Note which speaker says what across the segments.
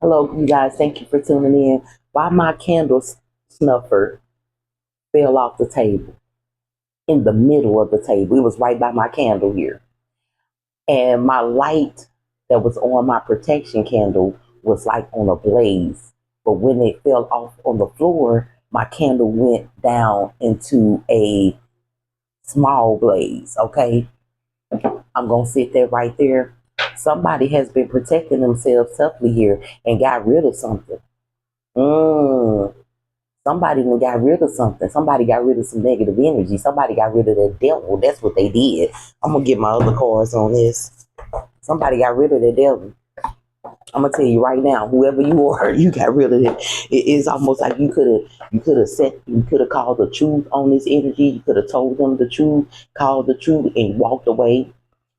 Speaker 1: Hello, you guys. Thank you for tuning in. Why my candle snuffer fell off the table in the middle of the table. It was right by my candle here. And my light that was on my protection candle was like on a blaze. But when it fell off on the floor, my candle went down into a small blaze. Okay. I'm going to sit there right there. Somebody has been protecting themselves toughly here and got rid of something. Mm. Somebody done got rid of something. Somebody got rid of some negative energy. Somebody got rid of the devil. That's what they did. I'm gonna get my other cards on this. Somebody got rid of the devil. I'm gonna tell you right now, whoever you are, you got rid of it. It is almost like you could have called the truth on this energy. You could have told them the truth, called the truth, and walked away.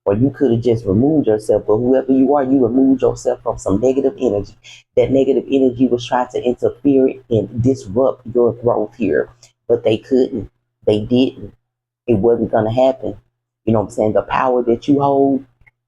Speaker 1: Or you could have just removed yourself. But whoever you are, you removed yourself from some negative energy. That negative energy was trying to interfere and disrupt your growth here. But they couldn't. They didn't. It wasn't going to happen. You know what I'm saying? The power that you hold,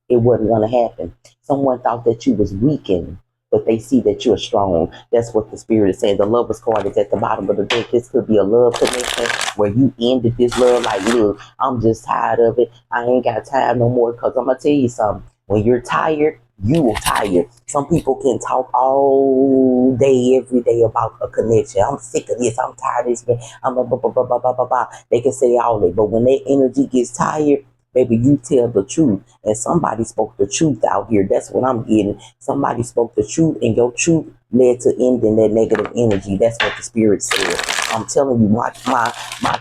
Speaker 1: it wasn't going to happen. Someone thought that you was weakened, but they see that you're strong. That's what the spirit is saying. The lovers card is at the bottom of the deck. This could be a love connection where you ended this love like, look, I'm just tired of it. I ain't got time no more. Because I'm going to tell you something. When you're tired, you are tired. Some people can talk all day, every day about a connection. I'm sick of this. I'm tired of this. I'm blah, blah, blah, blah, blah, blah, blah. They can say all that. But when their energy gets tired, baby, you tell the truth. And somebody spoke the truth out here. That's what I'm getting. Somebody spoke the truth, and your truth led to ending that negative energy. That's what the spirit said. I'm telling you, my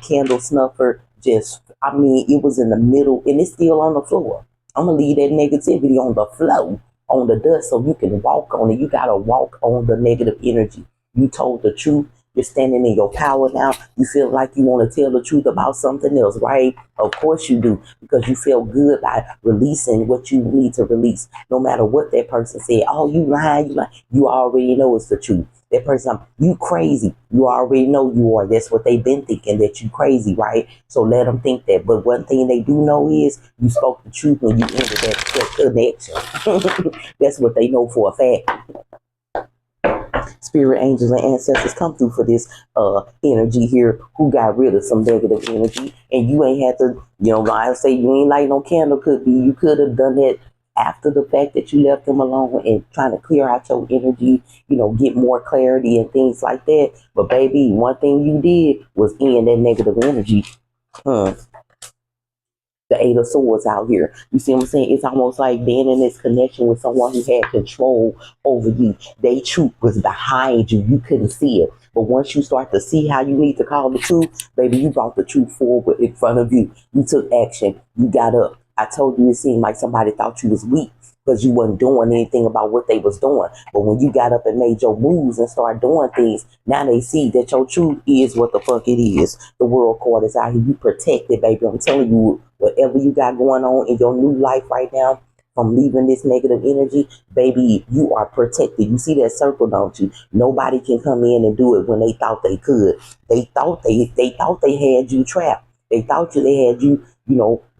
Speaker 1: candle snuffer just, I mean, it was in the middle, and it's still on the floor. I'm gonna leave that negativity on the floor, on the dust, so you can walk on it. You gotta walk on the negative energy. You told the truth. You're standing in your power now. You feel like you want to tell the truth about something else, right? Of course you do, because you feel good by releasing what you need to release. No matter what that person said, oh, you lying, you lying. You already know it's the truth. That person, you crazy. You already know you are. That's what they've been thinking, that you crazy, right? So let them think that. But one thing they do know is you spoke the truth when you ended that connection. That's what they know for a fact. Spirit angels and ancestors come through for this energy here who got rid of some negative energy, and you ain't had to, I say you ain't light no candle. Could be you could have done that after the fact that you left them alone and trying to clear out your energy, get more clarity and things like that. But baby, one thing you did was end that negative energy. Huh. The Eight of Swords out here. You see what I'm saying? It's almost like being in this connection with someone who had control over you. They truth was behind you. You couldn't see it. But once you start to see how you need to call the truth, baby, you brought the truth forward in front of you. You took action. You got up. I told you it seemed like somebody thought you was weak because you wasn't doing anything about what they was doing. But when you got up and made your moves and started doing things, now they see that your truth is what the fuck it is. The world court is out here. You protected, baby. I'm telling you, whatever you got going on in your new life right now, from leaving this negative energy, baby, you are protected. You see that circle, don't you? Nobody can come in and do it when they thought they could. They thought they had you trapped. They thought they had you,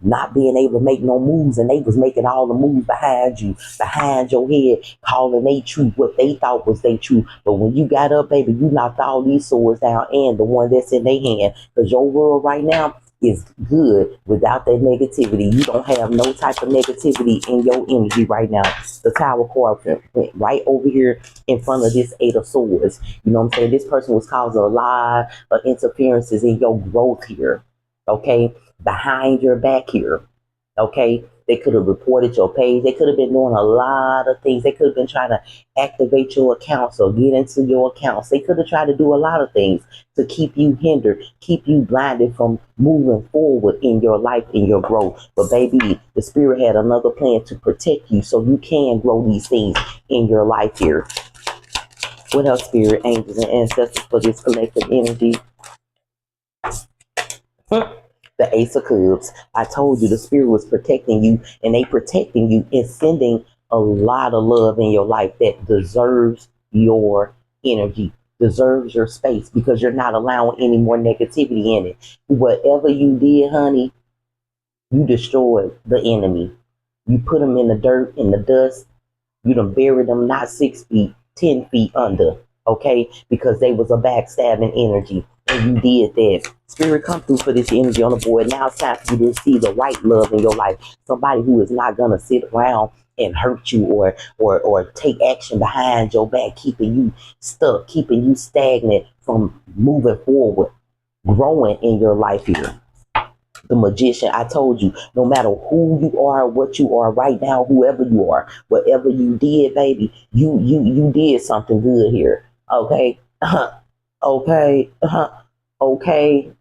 Speaker 1: not being able to make no moves, and they was making all the moves behind you, behind your head, calling they truth what they thought was they truth. But when you got up, baby, you knocked all these swords down and the one that's in their hand. Because your world right now is good without that negativity. You don't have no type of negativity in your energy right now. The Tower card went right over here in front of this Eight of Swords. You know what I'm saying? This person was causing a lot of interferences in your growth here. Okay? Behind your back here. Okay? They could have reported your page. They could have been doing a lot of things. They could have been trying to activate your accounts or get into your accounts. They could have tried to do a lot of things to keep you hindered, keep you blinded from moving forward in your life, in your growth. But baby, the spirit had another plan to protect you so you can grow these things in your life here. What else, spirit, angels, and ancestors for this collective energy? The Ace of Cups. I told you the spirit was protecting you, and they protecting you and sending a lot of love in your life that deserves your energy, deserves your space, because you're not allowing any more negativity in it. Whatever you did, honey, you destroyed the enemy. You put them in the dirt, in the dust. You done buried them not 6 feet. 10 feet under, okay? Because they was a backstabbing energy. And you did that. Spirit, come through for this energy on the board. Now it's time for you to see the right love in your life. Somebody who is not gonna sit around and hurt you or take action behind your back, keeping you stuck, keeping you stagnant from moving forward, growing in your life here. The magician, I told you, no matter who you are, what you are right now, whoever you are, whatever you did, baby, you did something good here. Okay. Okay. Okay.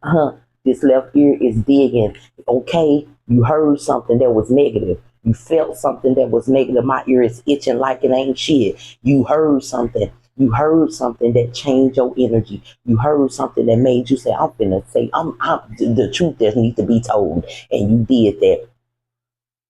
Speaker 1: This left ear is digging. Okay. You heard something that was negative. You felt something that was negative. My ear is itching like it ain't shit. You heard something. You heard something that changed your energy. You heard something that made you say, I'm finna say, the truth that needs to be told. And you did that.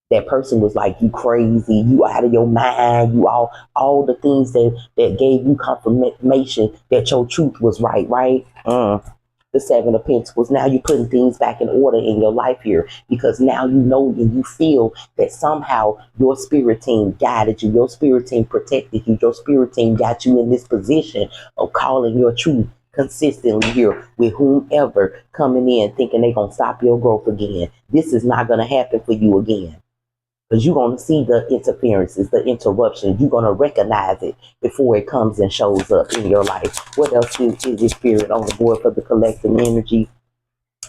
Speaker 1: That person was like, you crazy, you out of your mind, you all the things that gave you confirmation that your truth was right? The Seven of Pentacles. Now you're putting things back in order in your life here, because now you know and you feel that somehow your spirit team guided you, your spirit team protected you, your spirit team got you in this position of calling your truth consistently here with whomever coming in thinking they're going to stop your growth again. This is not going to happen for you again. Because you're going to see the interferences, the interruptions. You're going to recognize it before it comes and shows up in your life. What else is this spirit on the board for the collective energy?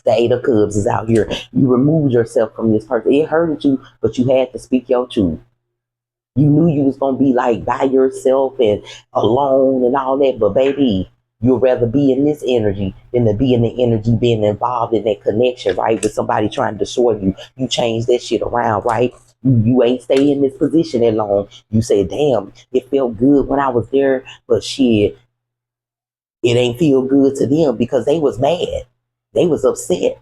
Speaker 1: The Eight of Cups is out here. You removed yourself from this person. It hurted you, but you had to speak your truth. You knew you was going to be like by yourself and alone and all that. But baby, you'd rather be in this energy than to be in the energy being involved in that connection, right? With somebody trying to destroy you. You change that shit around, right? You ain't stay in this position that long. You say, damn, it felt good when I was there, but shit, it ain't feel good to them because they was mad. They was upset.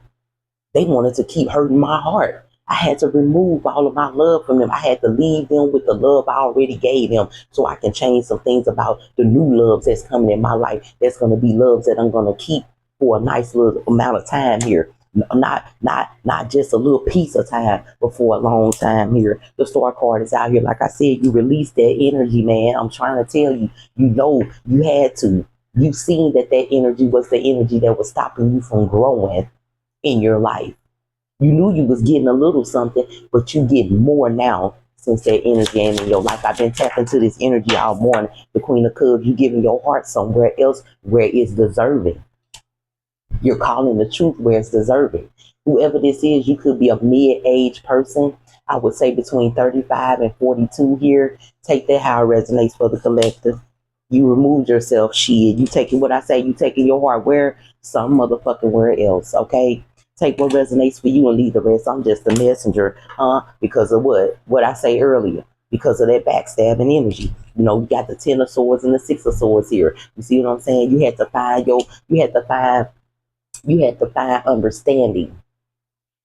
Speaker 1: They wanted to keep hurting my heart. I had to remove all of my love from them. I had to leave them with the love I already gave them so I can change some things about the new loves that's coming in my life. That's going to be loves that I'm going to keep for a nice little amount of time here. Not just a little piece of time, but for a long time here. The Star card is out here. Like I said, you release that energy, man. I'm trying to tell you, you know you had to. You seen that energy was the energy that was stopping you from growing in your life. You knew you was getting a little something, but you get more now since that energy ain't in your life. I've been tapping to this energy all morning. The Queen of Cups, you giving your heart somewhere else where it's deserving. You're calling the truth where it's deserving. Whoever this is, you could be a mid-age person. I would say between 35 and 42 here. Take that how it resonates for the collective. You removed yourself, shit. You taking what I say, you taking your heart where some motherfucking where else, okay? Take what resonates for you and leave the rest. I'm just a messenger, because of what I say earlier, because of that backstabbing energy. You know, you got the 10 of swords and the 6 of swords here. You see what I'm saying? You had to find understanding.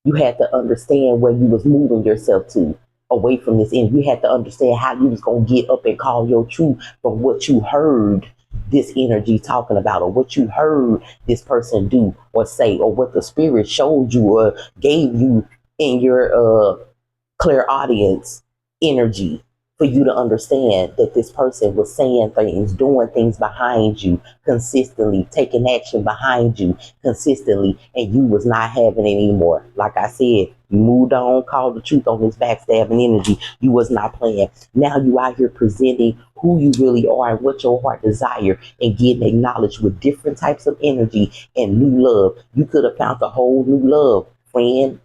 Speaker 1: You had to understand where you was moving yourself to away from this end. You had to understand how you was going to get up and call your truth from what you heard this energy talking about, or what you heard this person do or say, or what the spirit showed you or gave you in your clairaudience energy, for you to understand that this person was saying things, doing things behind you consistently, taking action behind you consistently, and you was not having it anymore. Like I said, you moved on, called the truth on this backstabbing energy. You was not playing. Now you out here presenting who you really are and what your heart desire, and getting acknowledged with different types of energy and new love. You could have found a whole new love, friend,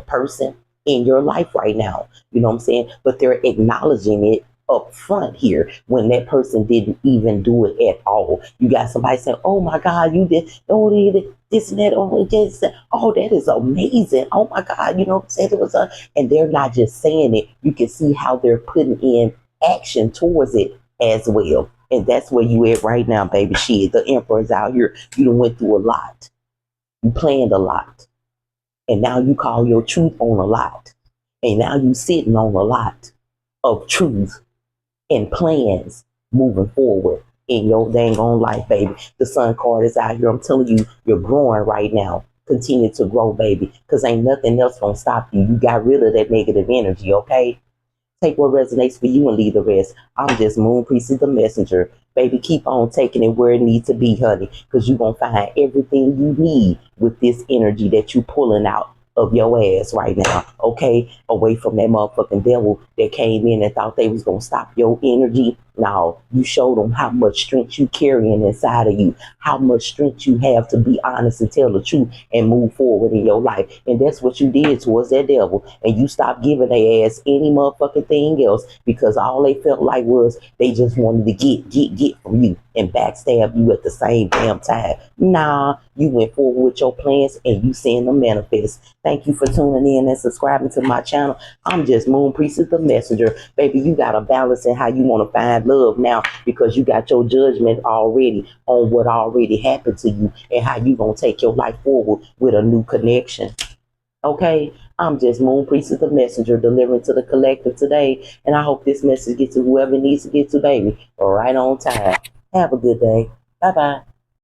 Speaker 1: person in your life right now. You know what I'm saying? But they're acknowledging it up front here when that person didn't even do it at all. You got somebody saying, oh my God, you did, oh, this and that, oh, this, oh, that is amazing. Oh my God, you know what I'm saying? It was and they're not just saying it. You can see how they're putting in action towards it as well. And that's where you at right now, baby. Shit, the Emperor's out here. You done went through a lot. You planned a lot. And now you call your truth on a lot. And now you sitting on a lot of truth and plans moving forward in your dang on life, baby. The Sun card is out here. I'm telling you, you're growing right now. Continue to grow, baby, because ain't nothing else gonna stop you. You got rid of that negative energy, okay? Take what resonates for you and leave the rest. I'm just Moon Priestess the messenger. Baby, keep on taking it where it needs to be, honey, because you're going to find everything you need with this energy that you pulling out of your ass right now, okay? Away from that motherfucking devil that came in and thought they was going to stop your energy. No, you showed them how much strength you carrying inside of you, how much strength you have to be honest and tell the truth and move forward in your life. And that's what you did towards that devil. And you stopped giving their ass any motherfucking thing else because all they felt like was they just wanted to get from you and backstab you at the same damn time. Nah, you went forward with your plans and you seeing them manifest. Thank you for tuning in and subscribing to my channel. I'm just Moon Priestess the messenger. Baby, you got to balance in how you want to find love now because you got your judgment already on what already happened to you and how you going to take your life forward with a new connection. Okay, I'm just Moon Priestess the messenger delivering to the collective today. And I hope this message gets to whoever it needs to get to, baby, right on time. Have a good day. Bye-bye.